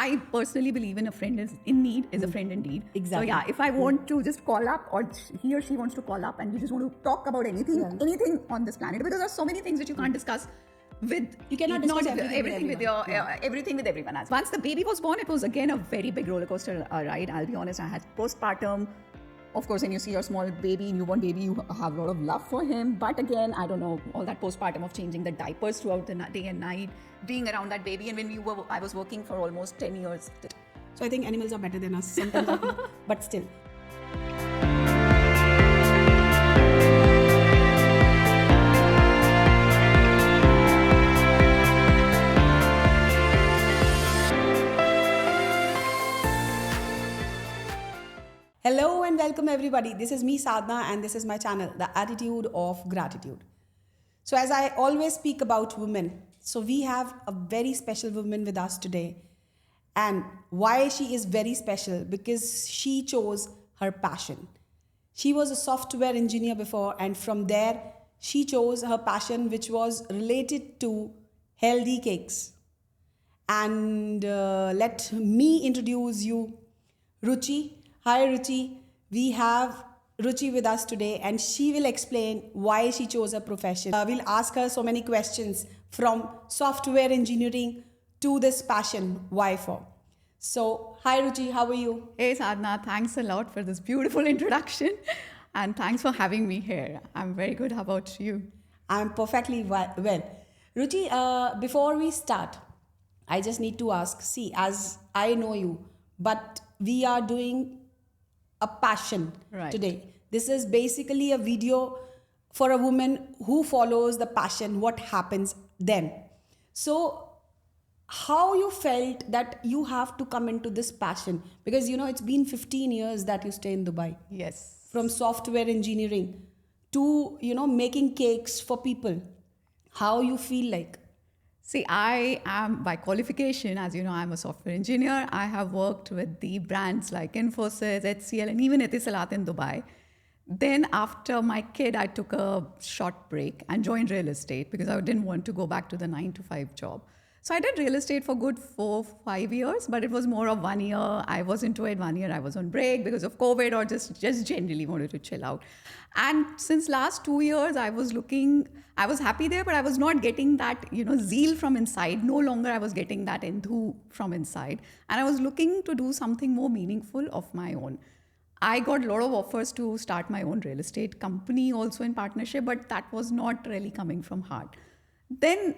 I personally believe in a friend is in need is a friend indeed. Exactly. So yeah, if I want to just call up, or he or she wants to call up, and we just want to talk about anything on this planet, because there are so many things that you can't discuss with. You cannot discuss not everything with your everyone. everything with everyone. Once the baby was born, it was again a very big roller coaster ride. I'll be honest. I had postpartum. Of course, when you see your small baby, newborn baby, you have a lot of love for him. But again, I don't know, all that postpartum of changing the diapers throughout the day and night, being around that baby. And I was working for almost 10 years. So I think animals are better than us sometimes, but still. Hello and welcome everybody. This is me Sadhna and this is my channel, The Attitude of Gratitude. So as I always speak about women, so we have a very special woman with us today. And why she is very special? Because she chose her passion. She was a software engineer before, and from there she chose her passion, which was related to healthy cakes. And let me introduce you Ruchi. Hi Ruchi, we have Ruchi with us today and she will explain why she chose her profession. We'll ask her so many questions from software engineering to this passion, why for. So, hi Ruchi, how are you? Hey Sadhna, thanks a lot for this beautiful introduction, and thanks for having me here. I'm very good. How about you? I'm perfectly well. Ruchi, before we start, I just need to ask, see, as I know you, but we are doing a passion today. This is basically a video for a woman who follows the passion, what happens then. So how you felt that you have to come into this passion, because it's been 15 years that you stay in Dubai. Yes. From software engineering to making cakes for people. How you feel like? See, I am by qualification, as you know, I'm a software engineer. I have worked with the brands like Infosys, HCL, and even Etisalat in Dubai. Then after my kid, I took a short break and joined real estate because I didn't want to go back to the 9-to-5 job. So I did real estate for good 4-5 years, but it was more of 1 year. I was into it 1 year. I was on break because of COVID, or just generally wanted to chill out. And since last 2 years, I was happy there, but I was not getting that, zeal from inside. No longer I was getting that enthu from inside. And I was looking to do something more meaningful of my own. I got a lot of offers to start my own real estate company also in partnership, but that was not really coming from heart. Then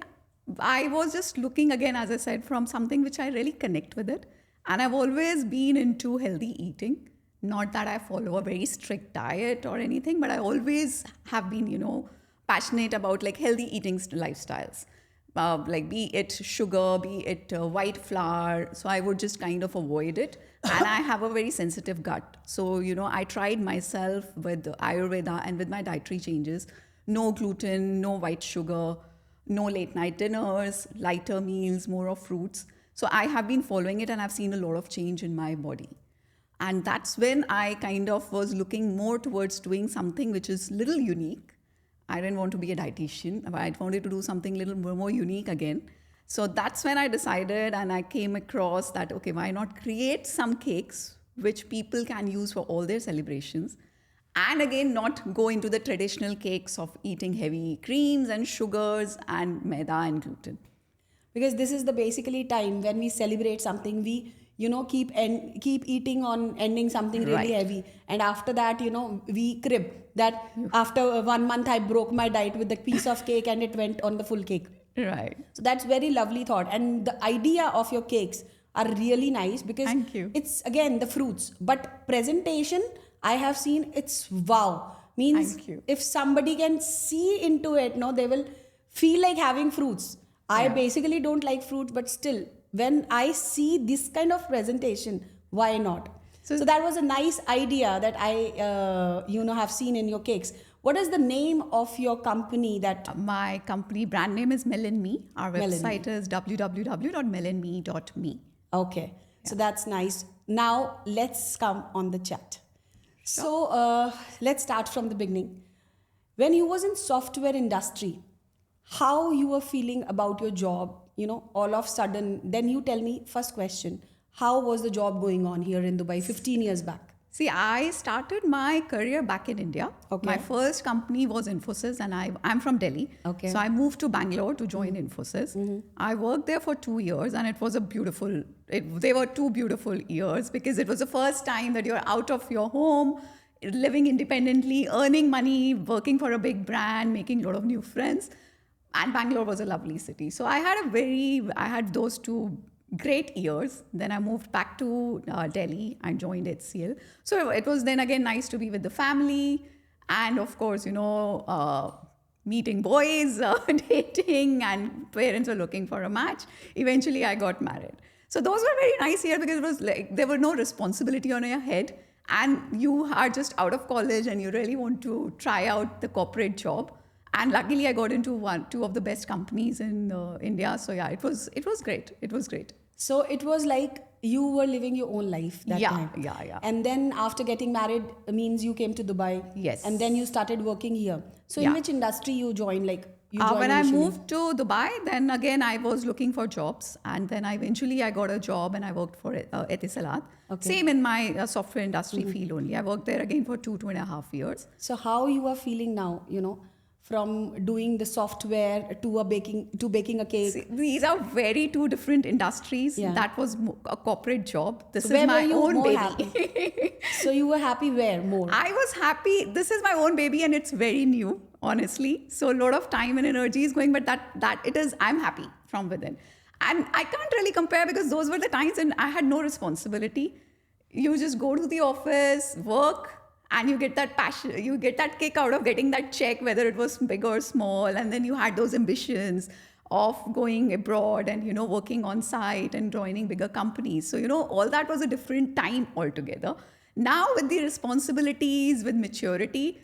I was just looking again, as I said, from something which I really connect with it. And I've always been into healthy eating. Not that I follow a very strict diet or anything, but I always have been, passionate about like healthy eating lifestyles. Like be it sugar, be it white flour. So I would just kind of avoid it. And I have a very sensitive gut. So, I tried myself with Ayurveda and with my dietary changes. No gluten, no white sugar, no late night dinners, lighter meals, more of fruits. So I have been following it and I've seen a lot of change in my body. And that's when I kind of was looking more towards doing something which is a little unique. I didn't want to be a dietitian, but I wanted to do something a little more unique again. So that's when I decided, and I came across that, okay, why not create some cakes which people can use for all their celebrations. And again, not go into the traditional cakes of eating heavy creams and sugars and maida and gluten. Because this is the basically time when we celebrate something, we keep eating on ending something really heavy, and after that we crib that after 1 month I broke my diet with a piece of cake and it went on the full cake. Right. So that's very lovely thought, and the idea of your cakes are really nice because Thank you. It's again the fruits, but presentation I have seen, it's wow. Means if somebody can see into it, they will feel like having fruits. I basically don't like fruits, but still, when I see this kind of presentation, why not? So that was a nice idea that I, have seen in your cakes. What is the name of your company? My company brand name is Melanme. Our website is www.melanme.me. Okay. So that's nice. Now let's come on the chat. So let's start from the beginning. When you was in software industry, how you were feeling about your job, all of a sudden, then you tell me first question, how was the job going on here in Dubai 15 years back? See, I started my career back in India. Okay. My first company was Infosys, and I'm from Delhi. Okay. So I moved to Bangalore to join Infosys. I worked there for 2 years, and it was they were 2 beautiful years because it was the first time that you're out of your home, living independently, earning money, working for a big brand, making a lot of new friends. And Bangalore was a lovely city. So I had those 2 great years. Then I moved back to Delhi and joined HCL. So it was then again nice to be with the family. And of course, meeting boys, dating, and parents were looking for a match. Eventually, I got married. So those were very nice years because it was like there were no responsibility on your head. And you are just out of college and you really want to try out the corporate job. And luckily, I got into 2 of the best companies in India. So yeah, it was great. It was great. So it was like you were living your own life that time. Yeah. And then after getting married means you came to Dubai. Yes. And then you started working here. So in Yeah. which industry you joined? Like you joined When I initially? moved to Dubai, then again I was looking for jobs, and then I got a job and I worked for Etisalat. Okay. Same in my software industry field only. I worked there again for 2.5 years. So how you are feeling now, from doing the software to baking a cake? See, these are very 2 different industries. Yeah. That was a corporate job. This Where is my were you own more baby. happy? So you were happy where more? I was happy. This is my own baby and it's very new, honestly. So a lot of time and energy is going, but that it is, I'm happy from within. And I can't really compare because those were the times when I had no responsibility. You just go to the office, work, and you get that passion, you get that kick out of getting that check, whether it was big or small. And then you had those ambitions of going abroad and, working on site and joining bigger companies. So, all that was a different time altogether. Now with the responsibilities, with maturity,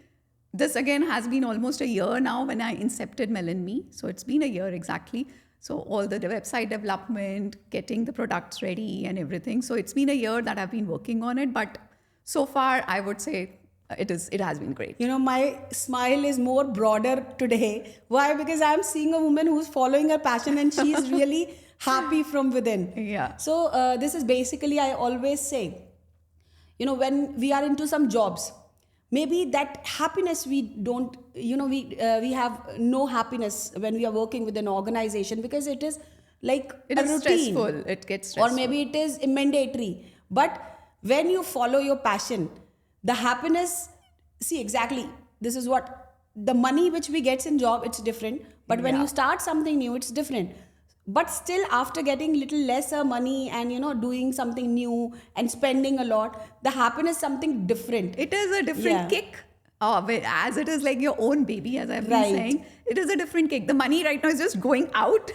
this again has been almost a year now when I incepted Melon Me. So it's been a year exactly. So all the website development, getting the products ready and everything. So it's been a year that I've been working on it. But so far, I would say it has been great. My smile is more broader today. Why? Because I'm seeing a woman who's following her passion and she is really happy from within. Yeah. So this is basically, I always say, when we are into some jobs, maybe that happiness we don't, we have no happiness when we are working with an organization because it is like It a is routine. stressful. It gets stressful. Or maybe it is mandatory. But when you follow your passion, the happiness, see exactly, this is what, the money which we get in job, it's different. But when Yeah. you start something new, it's different. But still after getting little lesser money and, doing something new and spending a lot, the happiness is something different. It is a different Yeah. kick. As it is like your own baby, as I've been Right. saying, it is a different kick. The money right now is just going out.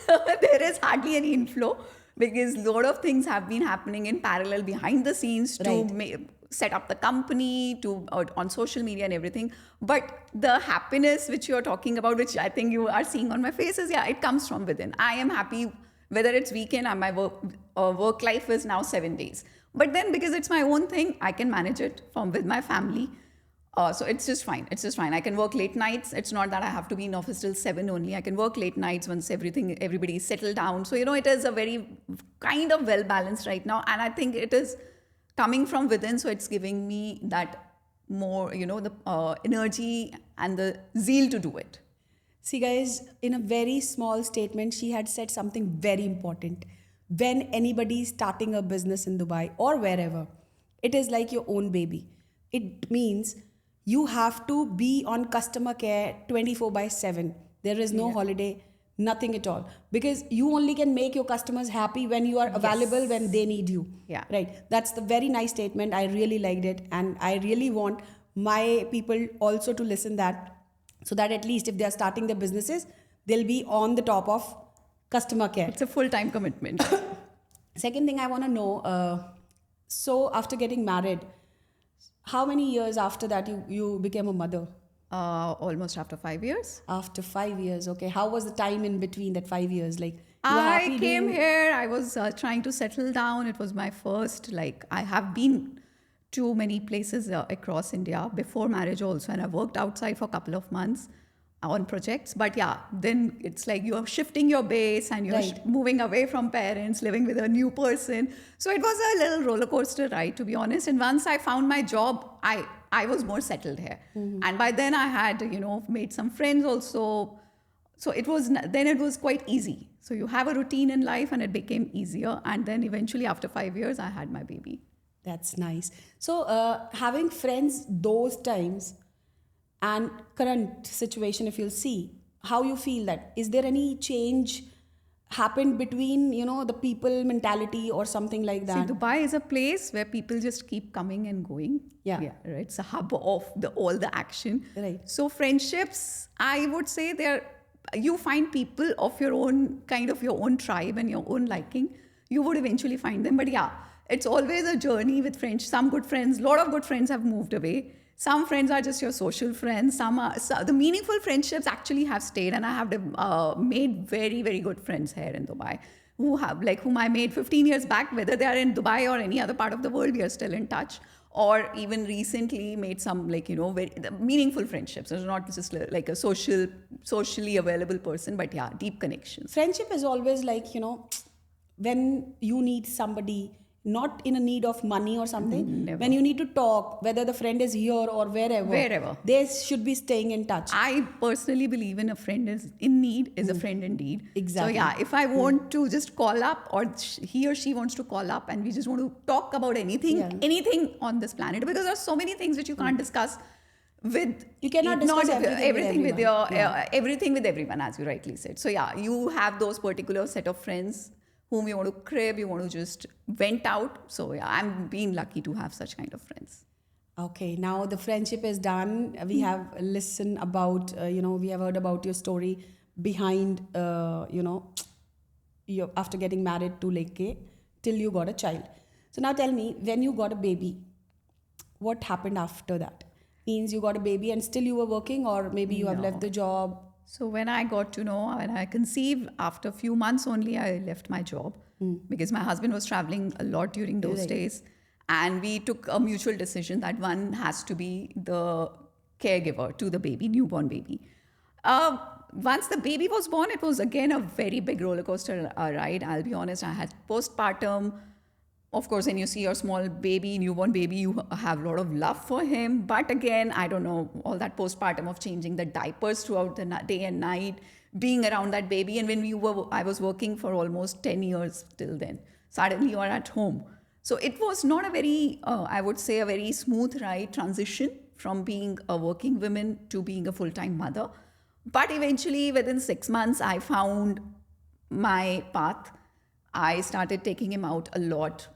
There is hardly any inflow because a lot of things have been happening in parallel behind the scenes to Right. set up the company, to on social media and everything. But the happiness which you're talking about, which I think you are seeing on my face, is it comes from within. I am happy whether it's weekend and my work life is now 7 days. But then because it's my own thing, I can manage it with my family. So it's just fine. It's just fine. I can work late nights. It's not that I have to be in office till 7 only. I can work late nights once everybody is settled down. So, it is a very kind of well balanced right now. And I think it is coming from within. So it's giving me that more, the energy and the zeal to do it. See, guys, in a very small statement, she had said something very important. When anybody is starting a business in Dubai or wherever, it is like your own baby. It means you have to be on customer care 24/7. There is no holiday, nothing at all. Because you only can make your customers happy when you are available, when they need you. Yeah. Right. That's the very nice statement. I really liked it. And I really want my people also to listen that, so that at least if they are starting their businesses, they'll be on the top of customer care. It's a full-time commitment. Second thing I want to know, so after getting married, how many years after that you became a mother? Almost after 5 years. After 5 years, okay. How was the time in between that 5 years? Like, you were I happy came doing- here. I was trying to settle down. It was my first, I have been to many places across India before marriage also. And I worked outside for a couple of months. on projects. But yeah, then it's like you're shifting your base and you're Right. moving away from parents, living with a new person. So it was a little roller coaster ride, to be honest. And once I found my job, I was more settled here. And by then I had, made some friends also. So then it was quite easy. So you have a routine in life and it became easier. And then eventually after 5 years, I had my baby. That's nice. So, having friends those times and current situation, if you'll see how you feel, that is there any change happened between the people mentality or something like See, that? Dubai is a place where people just keep coming and going. Yeah. Right. It's a hub of all the action. Right. So friendships, I would say you find people of your own tribe and your own liking. You would eventually find them. But yeah, it's always a journey with friends. Some good friends, a lot of good friends have moved away. Some friends are just your social friends. The meaningful friendships actually have stayed, and I have made very, very good friends here in Dubai whom I made 15 years back, whether they are in Dubai or any other part of the world, we are still in touch. Or even recently made some very meaningful friendships. It's not just like a socially available person, but yeah, deep connections. Friendship is always like, when you need somebody, not in a need of money or something, Never. when you need to talk, whether the friend is here or wherever, they should be staying in touch. I personally believe in a friend is in need is a friend indeed. Exactly. So yeah, if I want to just call up, or he or she wants to call up, and we just want to talk about anything on this planet, because there's so many things which you can't discuss with. You cannot discuss everything with everyone. Everything with everyone, as you rightly said. So yeah, you have those particular set of friends whom you want to crib, you want to just vent out. So yeah, I'm being lucky to have such kind of friends. Okay, now the friendship is done. We have listened about, we have heard about your story behind, after getting married to Leke till you got a child. So now tell me, when you got a baby, what happened after that? Means you got a baby and still you were working, or maybe you have left the job? So when I got to know, when I conceived, after a few months only, I left my job because my husband was traveling a lot during those days. And we took a mutual decision that one has to be the caregiver to the baby, newborn baby. Once the baby was born, it was again a very big roller coaster ride. I'll be honest, I had postpartum. Of course, when you see your small baby, newborn baby, you have a lot of love for him. But again, I don't know, all that postpartum of changing the diapers throughout the day and night, being around that baby. And I was working for almost 10 years till then. Suddenly you are at home. So it was not a very, I would say, a very smooth ride transition from being a working woman to being a full-time mother. But eventually, within 6 months, I found my path. I started taking him out a lot.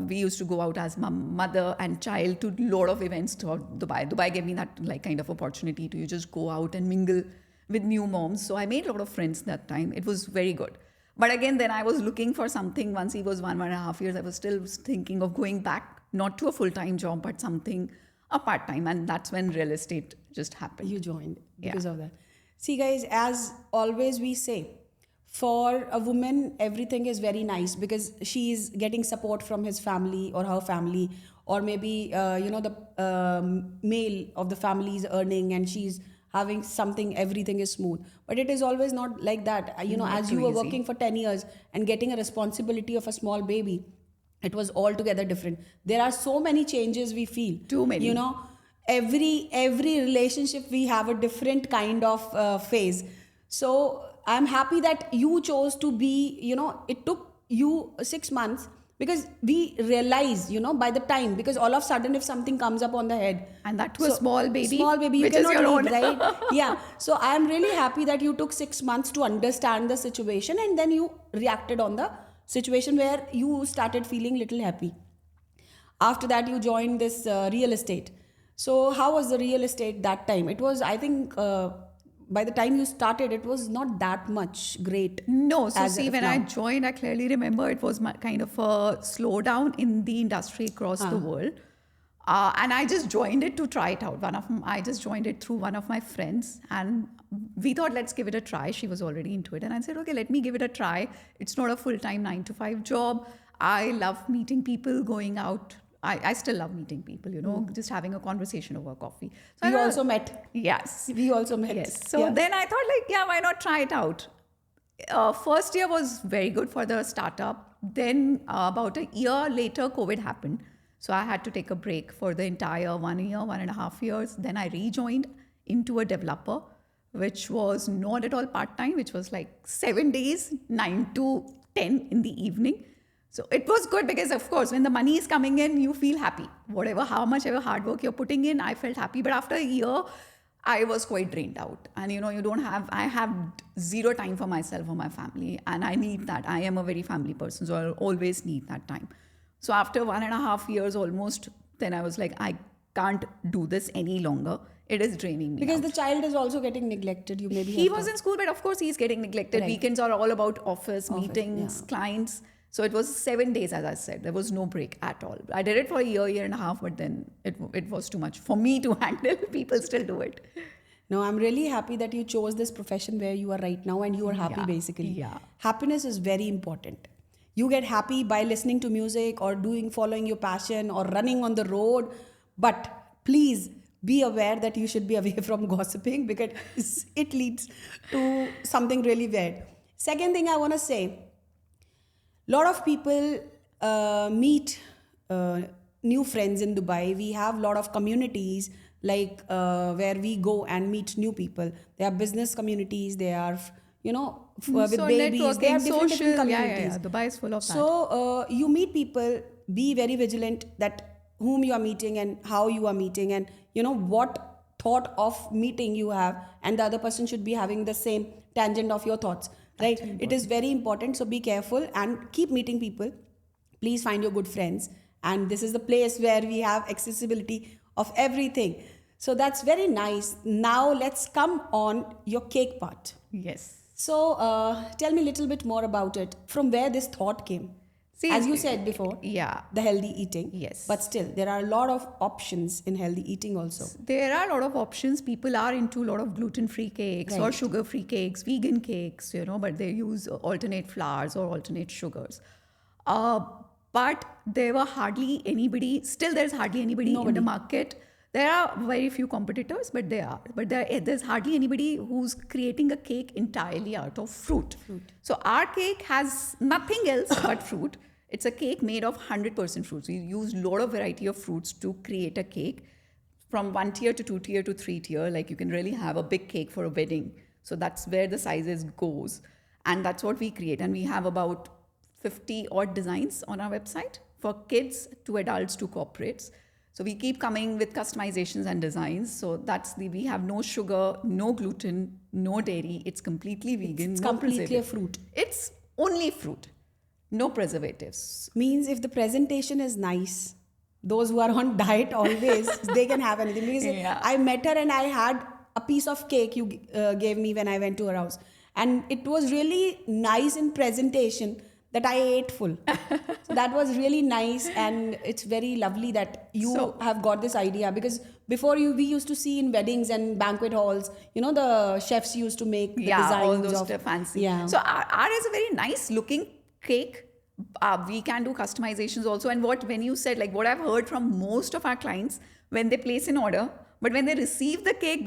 We used to go out as mother and child to a lot of events throughout Dubai. Dubai gave me that kind of opportunity to just go out and mingle with new moms. So I made a lot of friends that time. It was very good. But again, then I was looking for something. Once he was 1.5 years, I was still thinking of going back, not to a full-time job, but something, a part-time. And that's when real estate just happened. You joined because of that. See, guys, as always we say, for a woman, everything is very nice because she is getting support from his family or her family, or maybe, the male of the family is earning and she's having something, everything is smooth. But it is always not like that. As you were working for 10 years and getting a responsibility of a small baby, it was altogether different. There are so many changes we feel. Too many. Every relationship we have a different kind of phase. So I'm happy that you chose to be, it took you 6 months because we realize, by the time, because all of a sudden if something comes up on the head. And that was small baby. You which is cannot your leave, own. right? Yeah. So I'm really happy that you took 6 months to understand the situation and then you reacted on the situation where you started feeling little happy. After that, you joined this real estate. So how was the real estate that time? It was, I think, by the time you started, it was not that much great. No. So as see, of when now. I joined, I clearly remember it was kind of a slowdown in the industry across the world. And I just joined it to try it out. I just joined it through one of my friends, and we thought, let's give it a try. She was already into it. And I said, okay, let me give it a try. It's not a full-time 9 to 5 job. I love meeting people, going out I still love meeting people, just having a conversation over coffee. So I We thought, also met. yes. We also met. Yes. So Yeah. then I thought, like, yeah, why not try it out? First year was very good for the startup. Then about a year later, COVID happened. So I had to take a break for the entire 1 year, 1.5 years. Then I rejoined into a developer, which was not at all part-time, which was like 7 days, 9 to 10 in the evening. So it was good because, of course, when the money is coming in, you feel happy. How much ever hard work you're putting in, I felt happy. But after a year, I was quite drained out. And I have zero time for myself or my family. And I need that. I am a very family person, so I'll always need that time. So after 1.5 years almost, then I was like, I can't do this any longer. It is draining me. Because out. the child is also getting neglected. You maybe He was in school, but of course he's getting neglected. Right. Weekends are all about office meetings, yeah. clients. So it was 7 days, as I said. There was no break at all. I did it for a year and a half, but then it was too much for me to handle. People still do it. No, I'm really happy that you chose this profession where you are right now and you are happy Yeah, basically. yeah. Happiness is very important. You get happy by listening to music or following your passion or running on the road. But please be aware that you should be away from gossiping because it leads to something really weird. Second thing I want to say, lot of people meet new friends in Dubai. We have a lot of communities where we go and meet new people. There are business communities. There are, with So babies. They have different social, communities. yeah. Dubai is full of that. So you meet people, be very vigilant that whom you are meeting and how you are meeting and what thought of meeting you have, and the other person should be having the same tangent of your thoughts, right? It is very important. So be careful and keep meeting people. Please find your good friends, and this is the place where we have accessibility of everything. So that's very nice. Now let's come on your cake part. Yes. So tell me a little bit more about it. From where this thought came? See, as you said before, yeah. the healthy eating. Yes. But still, there are a lot of options in healthy eating also. There are a lot of options. People are into a lot of gluten-free cakes or Right. sugar-free cakes, vegan cakes, but they use alternate flours or alternate sugars. But there were hardly anybody, still there's hardly anybody in the market. There are very few competitors, but there's hardly anybody who's creating a cake entirely out of fruit. So our cake has nothing else but fruit. It's a cake made of 100% fruits. We use a lot of variety of fruits to create a cake, from 1 tier to 2 tier to 3 tier. Like you can really have a big cake for a wedding. So that's where the sizes goes. And that's what we create. And we have about 50 odd designs on our website, for kids to adults to corporates. So we keep coming with customizations and designs. So we have no sugar, no gluten, no dairy. It's completely vegan. It's no completely a preservative. fruit. It's only fruit, no preservatives. Means if the presentation is nice, those who are on diet always, they can have anything. Because Yeah. I met her and I had a piece of cake you gave me when I went to her house. And it was really nice in presentation that I ate full. So that was really nice, and it's very lovely that you have got this idea, because before we used to see in weddings and banquet halls, the chefs used to make the designs all those of fancy. Yeah. So our is a very nice looking cake. We can do customizations also. And when you said, like, what I've heard from most of our clients, when they place an order, but when they receive the cake,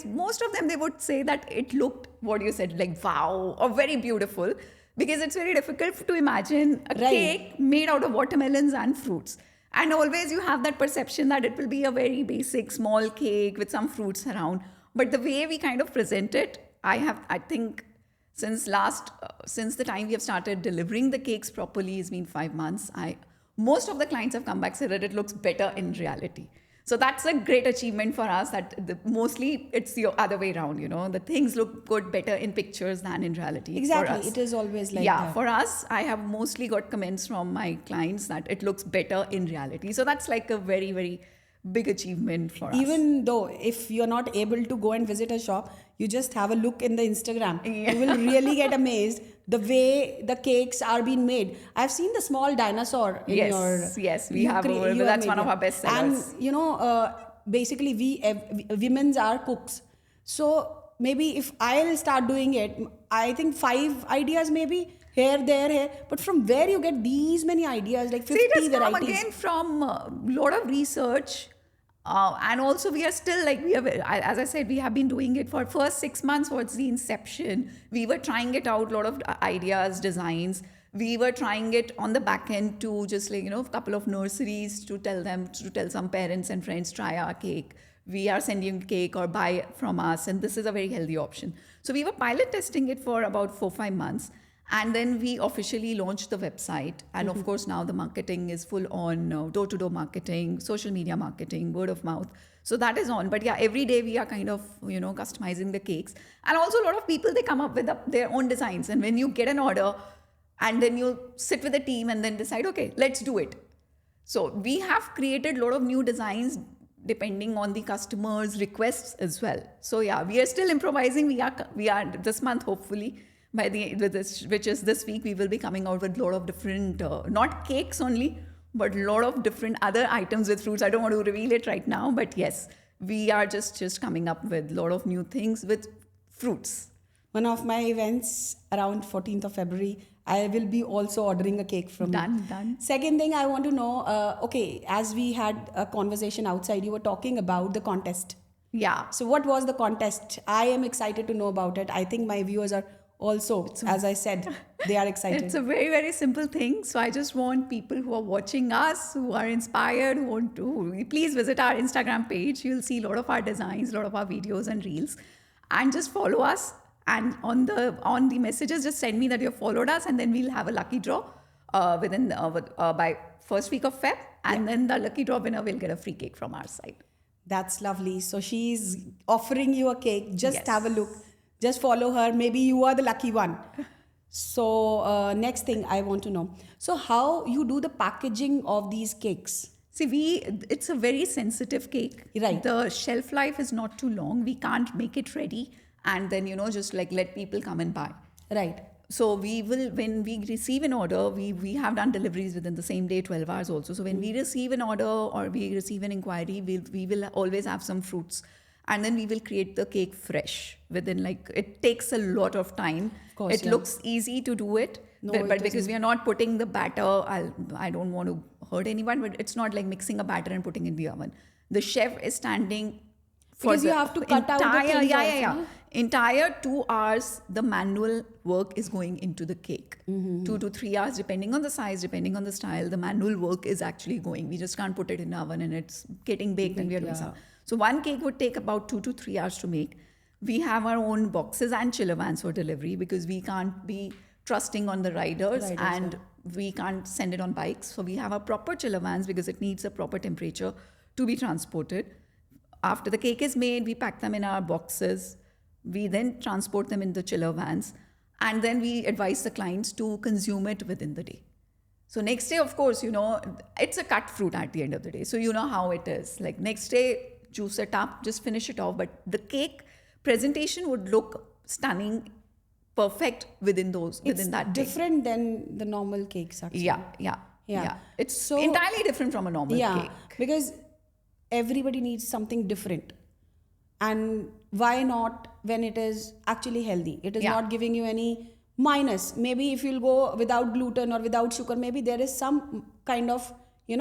most of them, they would say that it looked, what you said, like, wow, or very beautiful. Because it's very difficult to imagine a cake made out of watermelons and fruits. And always you have that perception that it will be a very basic small cake with some fruits around. But the way we kind of present it, I think since the time we have started delivering the cakes properly, it's been 5 months. Most of the clients have come back and said that it looks better in reality. So that's a great achievement for us, that mostly it's the other way around, the things look good better in pictures than in reality. Exactly. For us. It is always like Yeah, that. for us, I have mostly got comments from my clients that it looks better in reality. So that's like a very, very big achievement for us. Even though if you're not able to go and visit a shop, you just have a look in the Instagram. Yeah. You will really get amazed the way the cakes are being made. I've seen the small dinosaur in Yes, your... yes, we have that's one of our best sellers. And, basically we women's are cooks. So maybe if I'll start doing it, I think 5 ideas maybe here, there, here. But from where you get these many ideas, like 50 See, it has come varieties? again from a lot of research. And also we are still like, as I said, we have been doing it for first 6 months towards the inception. We were trying it out, a lot of ideas, designs. We were trying it on the back end to just like, a couple of nurseries to tell some parents and friends, try our cake. We are sending you cake or buy it from us. And this is a very healthy option. So we were pilot testing it for about 4-5 months. And then we officially launched the website. And of course, now the marketing is full on door-to-door marketing, social media marketing, word of mouth. So that is on. But yeah, every day we are kind of, customizing the cakes. And also a lot of people, they come up with their own designs. And when you get an order and then you sit with the team and then decide, okay, let's do it. So we have created a lot of new designs depending on the customers' requests as well. So yeah, we are still improvising. We are this month, hopefully, which is this week, we will be coming out with a lot of different, not cakes only, but a lot of different other items with fruits. I don't want to reveal it right now, but yes, we are just coming up with a lot of new things with fruits. One of my events around 14th of February, I will be also ordering a cake from you. Done. Second thing I want to know, okay, as we had a conversation outside, you were talking about the contest. Yeah. So what was the contest? I am excited to know about it. I think my viewers are also, as I said, they are excited. It's a very, very simple thing. So I just want people who are watching us, who are inspired, who want to, please visit our Instagram page. You'll see a lot of our designs, a lot of our videos and reels, and just follow us. And on the messages, just send me that you've followed us, and then we'll have a lucky draw by first week of Feb, and then the lucky draw winner will get a free cake from our side. That's lovely. So she's offering you a cake. Just Yes. have a look. Just follow her. Maybe you are the lucky one. So next thing I want to know. So how you do the packaging of these cakes? See, it's a very sensitive cake. Right. The shelf life is not too long. We can't make it ready and then, just like let people come and buy. Right. So we will, when we receive an order, we have done deliveries within the same day, 12 hours also. So when we receive an order or we receive an inquiry, we will always have some fruits. And then we will create the cake fresh within it takes a lot of time. Of course, it yeah. looks easy to do it. No, but it because isn't. we are not putting the batter, I don't want to hurt anyone, but it's not like mixing a batter and putting it in the oven. The chef is standing for Because you have to cut out the things also, no? Entire 2 hours, the manual work is going into the cake. 2 to 3 hours, depending on the size, depending on the style, the manual work is actually going. We just can't put it in the oven and it's getting baked and we are doing some. So one cake would take about 2 to 3 hours to make. We have our own boxes and chiller vans for delivery because we can't be trusting on the riders and we can't send it on bikes. So we have our proper chiller vans because it needs a proper temperature to be transported. After the cake is made, we pack them in our boxes. We then transport them in the chiller vans. And then we advise the clients to consume it within the day. So next day, of course, it's a cut fruit at the end of the day. So you know how it is. Like next day, juice it up, just finish it off. But the cake presentation would look stunning, perfect within that day. Different than the normal cakes, actually. Yeah. It's So- entirely different from a normal cake. Because everybody needs something different. And why not when it is actually healthy? It is Yeah. not giving you any minus. Maybe if you'll go without gluten or without sugar, maybe there is some kind of,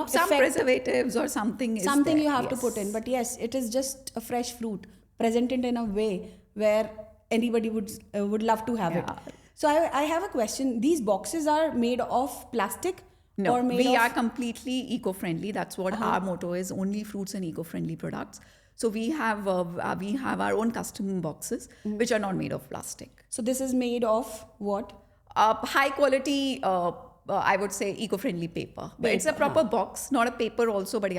Some effect, preservatives or something is something there, you have to yes. put in. But yes, it is just a fresh fruit presented in a way where anybody would love to have it. Yeah. So I have a question. These boxes are made of plastic? No, or made we of are completely eco-friendly. That's what our motto is, only fruits and eco-friendly products. So we have our own custom boxes, which are not made of plastic. So this is made of what? High quality, I would say eco-friendly paper. But it's a proper box, not a paper also, but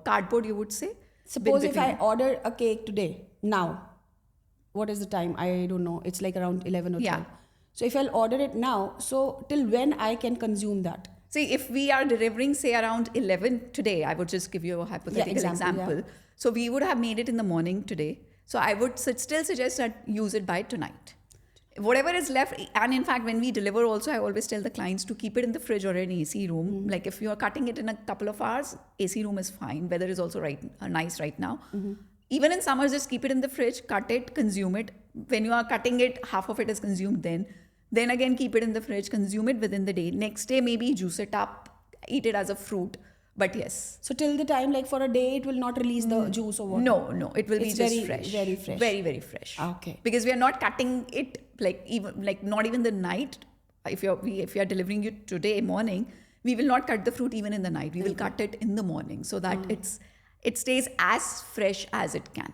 cardboard you would say. Suppose if between. I order a cake today, now, what is the time? I don't know. It's like around 11 or 12. Yeah. So if I'll order it now, so till when I can consume that? See, if we are delivering, say, around 11 today, I would just give you a hypothetical example. So we would have made it in the morning today. So I would still suggest that use it by tonight. Whatever is left, and in fact, when we deliver also, I always tell the clients to keep it in the fridge or an AC room. Like if you are cutting it in a couple of hours, AC room is fine. Weather is also nice right now. Even in summers, just keep it in the fridge, cut it, consume it. When you are cutting it, half of it is consumed then. Then again, keep it in the fridge, consume it within the day. Next day, maybe juice it up, eat it as a fruit. But yes. So till the time, like for a day, it will not release the juice or what? No, it will be It's just very, fresh. very fresh. Very, very fresh. Okay. Because we are not cutting it not even the night. If you're delivering it today morning, we will not cut the fruit even in the night. We will cut it in the morning so that it stays as fresh as it can.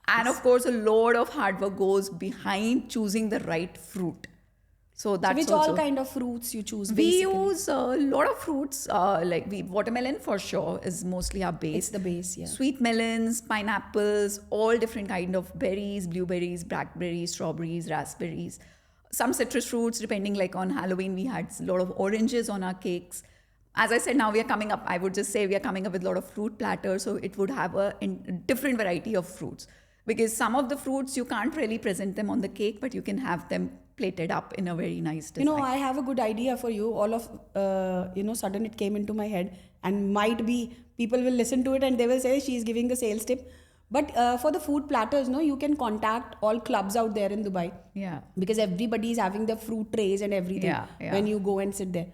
And of course, a lot of hard work goes behind choosing the right fruit. So that's Which also, all kind of fruits you choose? we Basically? use a lot of fruits. Watermelon for sure is mostly our base. It's the base, yeah. Sweet melons, pineapples, all different kind of berries, blueberries, blackberries, strawberries, raspberries. Some citrus fruits, depending, like on Halloween, we had a lot of oranges on our cakes. As I said, now we are coming up, I would just say we are coming up with a lot of fruit platters. So it would have a different variety of fruits. Because some of the fruits, you can't really present them on the cake, but you can have them plated up in a very nice design. I have a good idea for you. All of, sudden it came into my head, and might be people will listen to it and they will say she's giving a sales tip. But for the food platters, you can contact all clubs out there in Dubai. Yeah. Because everybody is having the fruit trays and everything Yeah. when you go and sit there.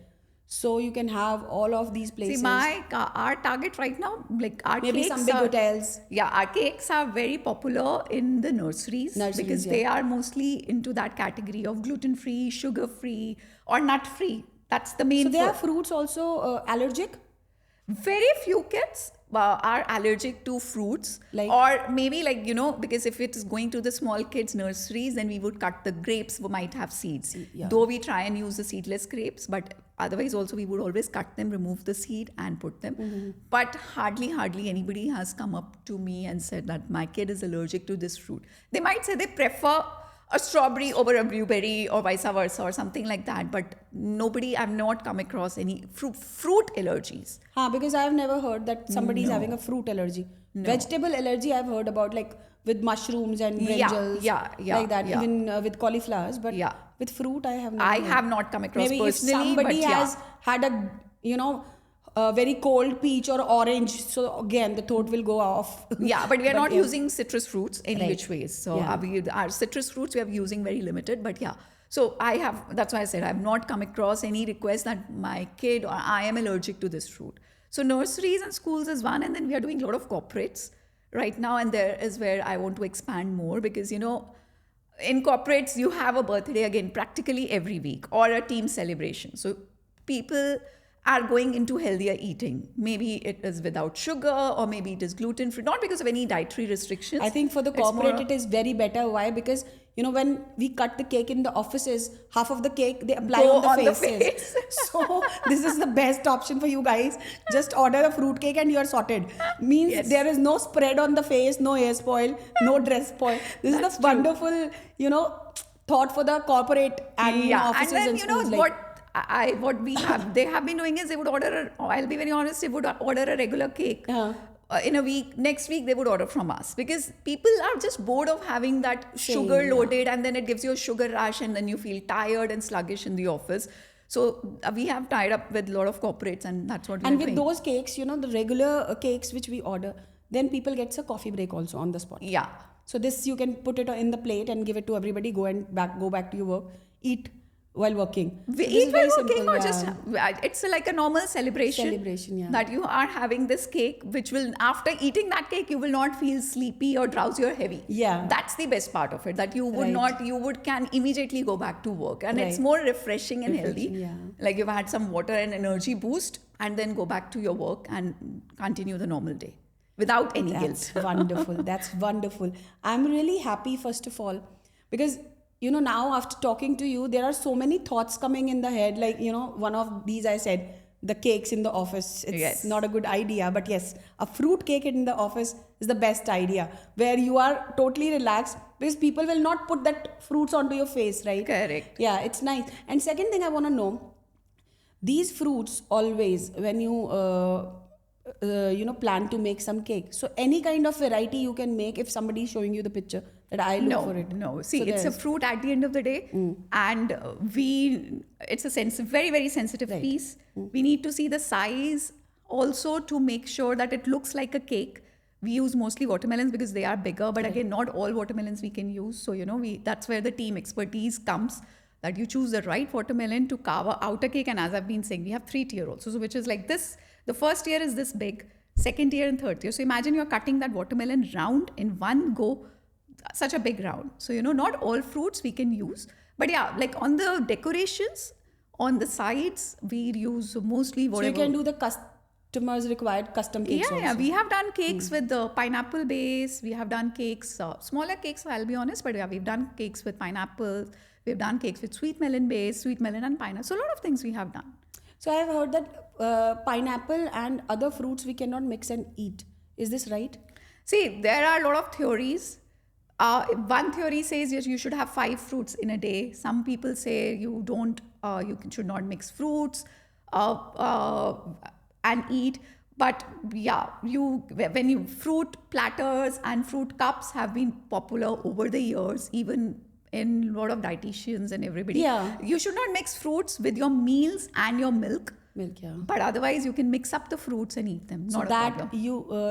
So you can have all of these places. See, our target right now, like our Maybe cakes some big are, hotels. Yeah, our cakes are very popular in the nurseries because they are mostly into that category of gluten-free, sugar-free, or nut-free. That's the main. So there are fruits also allergic? Very few kids are allergic to fruits, or maybe because if it is going to the small kids nurseries, then we would cut the grapes. We might have seeds, though we try and use the seedless grapes, but otherwise also we would always cut them, remove the seed and put them. But hardly anybody has come up to me and said that my kid is allergic to this fruit. They might say they prefer a strawberry over a blueberry or vice versa or something like that, but I've not come across any fruit allergies. Because I've never heard that somebody is having a fruit allergy. Vegetable allergy I've heard about, like with mushrooms and brinjals, like that, even with cauliflowers, but with fruit I have not have not come across maybe personally. If somebody but has had a very cold peach or orange, so again the thought will go off. But we are not using citrus fruits any which ways. So Yeah. our citrus fruits we are using very limited, but so that's why I said I've not come across any request that my kid or I am allergic to this fruit. So nurseries and schools is one, and then we are doing a lot of corporates right now, and there is where I want to expand more because in corporates you have a birthday again practically every week or a team celebration. So people are going into healthier eating. Maybe it is without sugar or maybe it is gluten-free, not because of any dietary restrictions. I think for the corporate it is very better. Why? Because when we cut the cake in the offices, half of the cake they apply on the faces. So this is the best option for you guys. Just order a fruit cake and you are sorted. Means there is no spread on the face, no hair spoil, no dress spoil. This is the wonderful, thought for the corporate and offices and then and schools. What they have been doing is they would order I'll be very honest, they would order a regular cake in a week. Next week they would order from us because people are just bored of having that sugar loaded and then it gives you a sugar rush and then you feel tired and sluggish in the office. So we have tied up with a lot of corporates and that's what we're doing. And with those cakes, the regular cakes which we order, then people gets a coffee break also on the spot. Yeah. So this you can put it in the plate and give it to everybody. Go back to your work. Eat while working. We eat while working or just it's like a normal celebration that you are having this cake, which will after eating that cake you will not feel sleepy or drowsy or heavy. That's the best part of it, that you would can immediately go back to work and it's more refreshing and healthy. Like you've had some water and energy boost and then go back to your work and continue the normal day without any guilt. That's wonderful. I'm really happy, first of all, because now after talking to you, there are so many thoughts coming in the head. Like, one of these I said, the cakes in the office. It's not a good idea. But yes, a fruit cake in the office is the best idea, where you are totally relaxed because people will not put that fruits onto your face, right? Correct. Yeah, it's nice. And second thing I want to know, these fruits always, when you plan to make some cake, so any kind of variety you can make if somebody is showing you the picture that I look for it. See, so it's a fruit at the end of the day, and it's a very, very sensitive piece. We need to see the size also to make sure that it looks like a cake. We use mostly watermelons because they are bigger, but again, not all watermelons we can use. So that's where the team expertise comes. that you choose the right watermelon to carve out a cake. And as I've been saying, we have 3-tier also, so which is like this. The first tier is this big, second tier and third tier. So imagine you're cutting that watermelon round in one go, such a big round. So, not all fruits we can use. But yeah, like on the decorations, on the sides, we use mostly So whatever. you can do the customers required custom cakes Yeah, also. yeah. We have done cakes with the pineapple base. We have done cakes, smaller cakes, I'll be honest. But yeah, we've done cakes with pineapple. We've done cakes with sweet melon base, sweet melon and pineapple. So a lot of things we have done. So I have heard that pineapple and other fruits we cannot mix and eat. Is this right? See, there are a lot of theories. One theory says you should have 5 fruits in a day. Some people say you don't, should not mix fruits and eat. But yeah, fruit platters and fruit cups have been popular over the years, even in a lot of dietitians and everybody. Yeah. You should not mix fruits with your meals and your milk. Milk, yeah. But otherwise, you can mix up the fruits and eat them. So Not a that problem.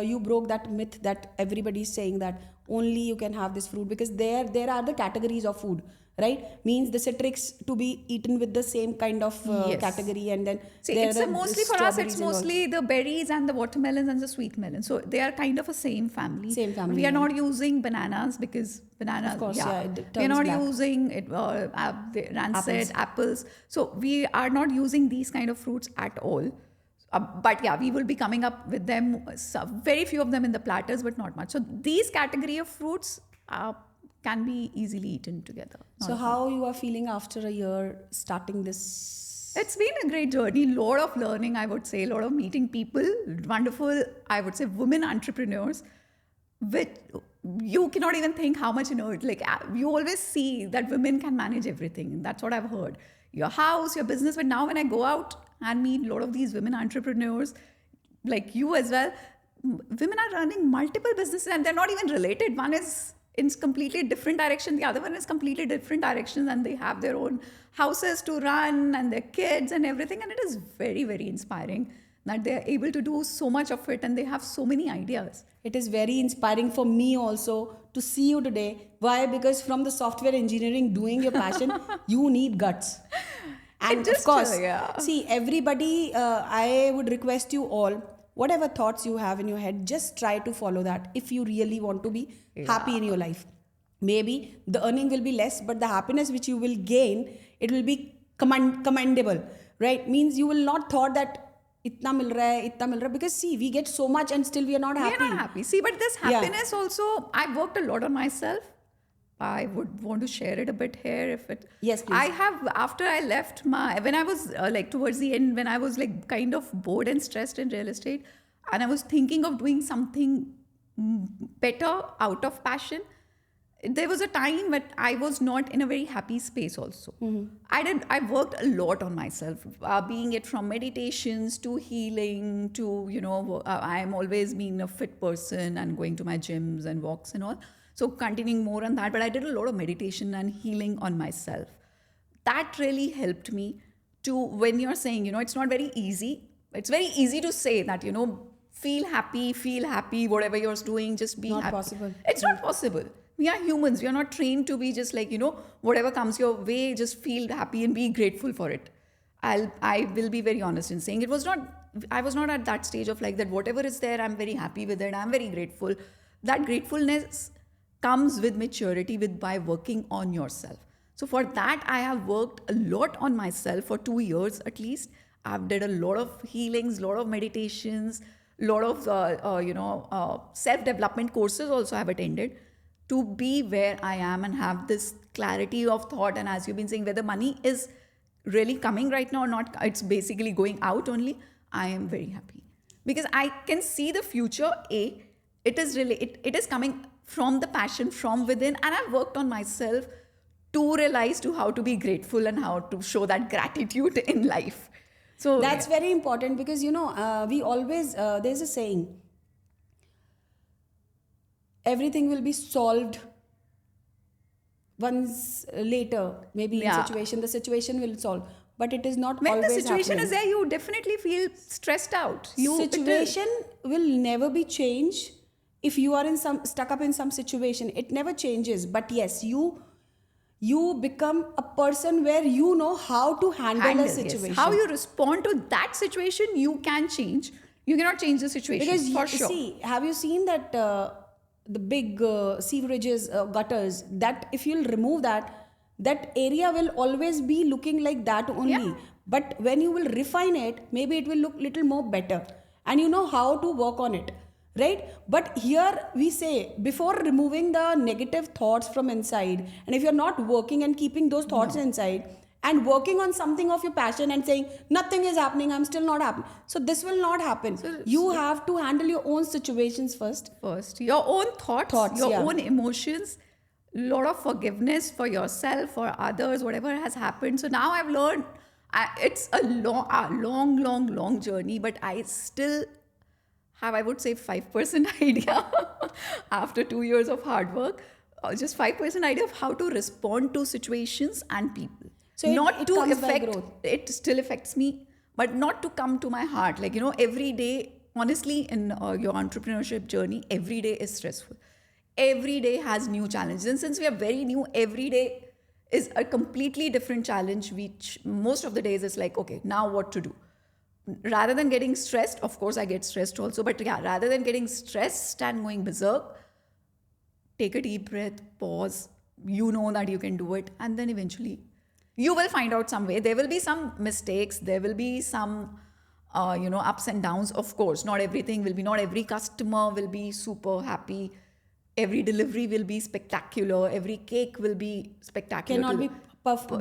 you broke that myth that everybody is saying that only you can have this fruit, because there are the categories of food, right? Means the citrus to be eaten with the same kind of Yes. category, and then See, there it's are mostly for us, it's strawberries and all. mostly the berries and the watermelons and the sweet melon. So they are kind of a same family. Same family, We are yeah. not using bananas because bananas, Of course, yeah, it we are turns not black. using it, the rancid apples. So we are not using these kind of fruits at all. But yeah, we will be coming up with them, very few of them in the platters, but not much. So these category of fruits can be easily eaten together. So how you are feeling after a year starting this? It's been a great journey, lot of learning, I would say, a lot of meeting people, wonderful, I would say, women entrepreneurs, which you cannot even think how much, like you always see that women can manage everything. That's what I've heard. Your house, your business. But now when I go out and meet a lot of these women entrepreneurs, like you as well, women are running multiple businesses and they're not even related. One is in completely different direction, the other one is completely different directions, and they have their own houses to run and their kids and everything. And it is very, very inspiring that they're able to do so much of it and they have so many ideas. It is very inspiring for me also to see you today. Why? Because from the software engineering, doing your passion, you need guts. And of course, see, everybody, I would request you all, whatever thoughts you have in your head, just try to follow that if you really want to be happy in your life. Maybe the earning will be less, but the happiness which you will gain, it will be commendable, right? Means you will not thought that itna mil raha hai, because see, we get so much and still we are not happy. We are not happy. See, but this happiness also, I've worked a lot on myself. I would want to share it a bit here if it. Yes, please. I have, after I left when I was like towards the end, when I was like kind of bored and stressed in real estate, and I was thinking of doing something better out of passion, there was a time when I was not in a very happy space also. I worked a lot on myself, being it from meditations to healing to, I am always being a fit person and going to my gyms and walks and all. So continuing more on that, but I did a lot of meditation and healing on myself. That really helped me to, when you're saying, it's not very easy. It's very easy to say that, feel happy, whatever you're doing, just be Not happy. possible. It's not possible. We are humans. We are not trained to be just like, whatever comes your way, just feel happy and be grateful for it. I will be very honest in saying I was not at that stage of like that, whatever is there, I'm very happy with it. I'm very grateful. That gratefulness comes with maturity, by working on yourself. So for that, I have worked a lot on myself for 2 years at least. I've did a lot of healings, a lot of meditations, a lot of self-development courses also I've attended to be where I am and have this clarity of thought. And as you've been saying, whether money is really coming right now or not, it's basically going out only. I am very happy because I can see the future. It is really, it is coming from the passion from within, and I've worked on myself to realize to how to be grateful and how to show that gratitude in life. So that's very important because, we always, there's a saying, everything will be solved once later, maybe in situation, the situation will solve. But it is not when always the situation happening. is there, you definitely feel stressed out. Situation will never be changed if you are stuck up in some situation. It never changes. But yes, you you become a person where you know how to handle a Yes. situation. How you respond to that situation, you can change. You cannot change the situation Because for you sure. see, have you seen that the big sewerages, gutters, that if you'll remove that, that area will always be looking like that only. Yeah. But when you will refine it, maybe it will look little more better. And you know how to work on it, right? But here we say, before removing the negative thoughts from inside, and if you're not working and keeping those thoughts inside, and working on something of your passion and saying nothing is happening, I'm still not happy, so this will not happen. You have to handle your own situations first. First, your own thoughts, your Yeah. own emotions, lot of forgiveness for yourself, for others, whatever has happened. So now I've learned, it's a long journey, but I still have, I would say, 5% idea after 2 years of hard work, just 5% idea of how to respond to situations and people. So it not to comes by affect, growth. it still affects me, but not to come to my heart. Like, every day, honestly, in your entrepreneurship journey, every day is stressful. Every day has new challenges. And since we are very new, every day is a completely different challenge, which most of the days is like, okay, now what to do? Rather than getting stressed, of course, I get stressed also, but yeah, rather than getting stressed and going berserk, take a deep breath, pause, you know that you can do it, and then eventually you will find out some way. There will be some mistakes, there will be some ups and downs. Of course, not everything will be, not every customer will be super happy, every delivery will be spectacular, every cake will be spectacular. Cannot be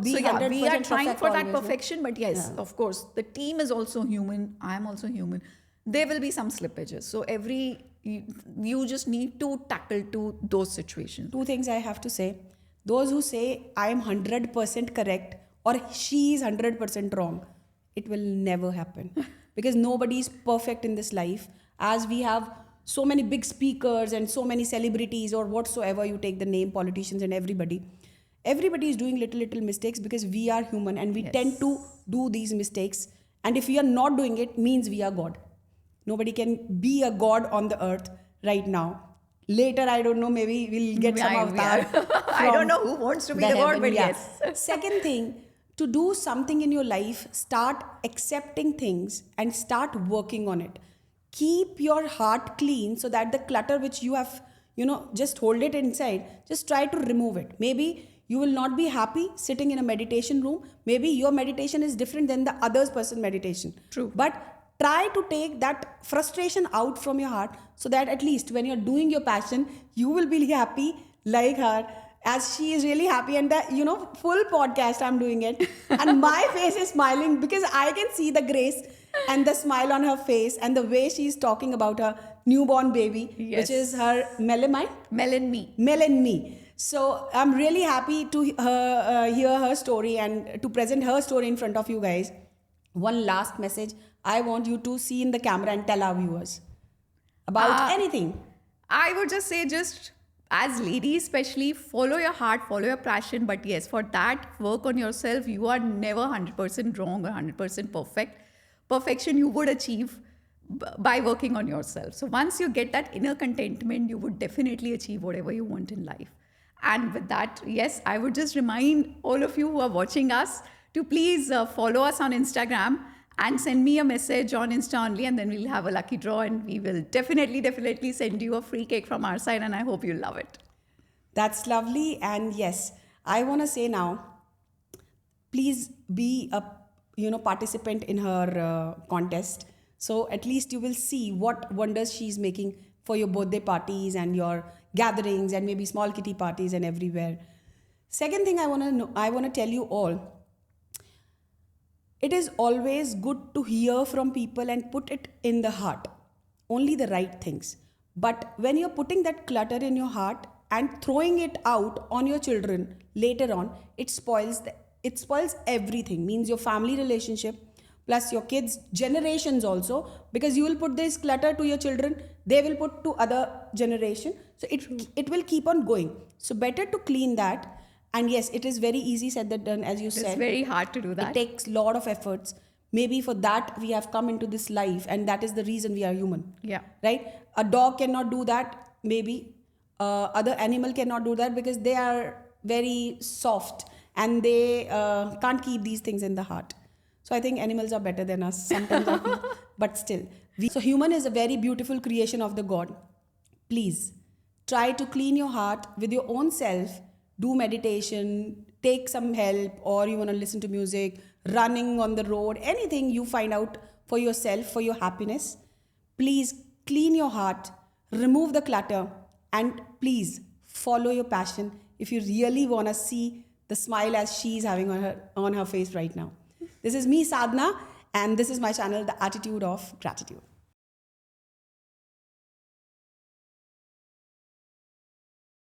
be So yeah, we are 100% trying perfect for that always, no? perfection, but yes, of course, the team is also human, I am also human, there will be some slippages. So you just need to tackle to those situations. Two things I have to say. Those who say I am 100% correct or she is 100% wrong, it will never happen. Because nobody is perfect in this life. As we have so many big speakers and so many celebrities or whatsoever you take the name, politicians and everybody is doing little mistakes, because we are human and we tend to do these mistakes. And if we are not doing it, means we are God. Nobody can be a God on the earth right now. Later, I don't know, maybe we'll get some Yeah, of we are. that. I don't know who wants to be the God, heaven, but yeah. yes. Second thing, to do something in your life, start accepting things and start working on it. Keep your heart clean so that the clutter which you have, just hold it inside, just try to remove it. Maybe you will not be happy sitting in a meditation room. Maybe your meditation is different than the other person's meditation. True. But try to take that frustration out from your heart, so that at least when you're doing your passion, you will be happy like her, as she is really happy. And the full podcast I'm doing it and my face is smiling because I can see the grace and the smile on her face and the way she's talking about her newborn baby. Yes. Which is her melamine. Me. So I'm really happy to hear her story and to present her story in front of you guys. One last message I want you to see in the camera and tell our viewers about anything. I would just say, just as ladies especially, follow your heart, follow your passion. But yes, for that, work on yourself. You are never 100% wrong or 100% perfect. Perfection you would achieve by working on yourself. So once you get that inner contentment, you would definitely achieve whatever you want in life. And with that, yes, I would just remind all of you who are watching us to please follow us on Instagram and send me a message on Insta only, and then we'll have a lucky draw and we will definitely send you a free cake from our side, and I hope you love it. That's lovely. And yes, I want to say now, please be a participant in her contest. So at least you will see what wonders she's making for your birthday parties and your gatherings and maybe small kitty parties and everywhere. Second thing I want to tell you all, it is always good to hear from people and put it in the heart, only the right things. But when you're putting that clutter in your heart and throwing it out on your children later on, it spoils everything. Means your family relationship plus your kids' generations also, because you will put this clutter to your children, they will put to other generation. So it will keep on going. So better to clean that. And yes, it is very easy said than done, as you said. It's very hard to do that. It takes a lot of efforts. Maybe for that we have come into this life, and that is the reason we are human. Yeah. Right? A dog cannot do that. Maybe other animal cannot do that because they are very soft and they can't keep these things in the heart. So I think animals are better than us sometimes, I feel, but still. So human is a very beautiful creation of the God. Please try to clean your heart with your own self. Do meditation, take some help, or you want to listen to music, running on the road, anything you find out for yourself, for your happiness. Please clean your heart, remove the clutter, and please follow your passion if you really want to see the smile as she's having on her face right now. This is me, Sadhna, and this is my channel, The Attitude of Gratitude.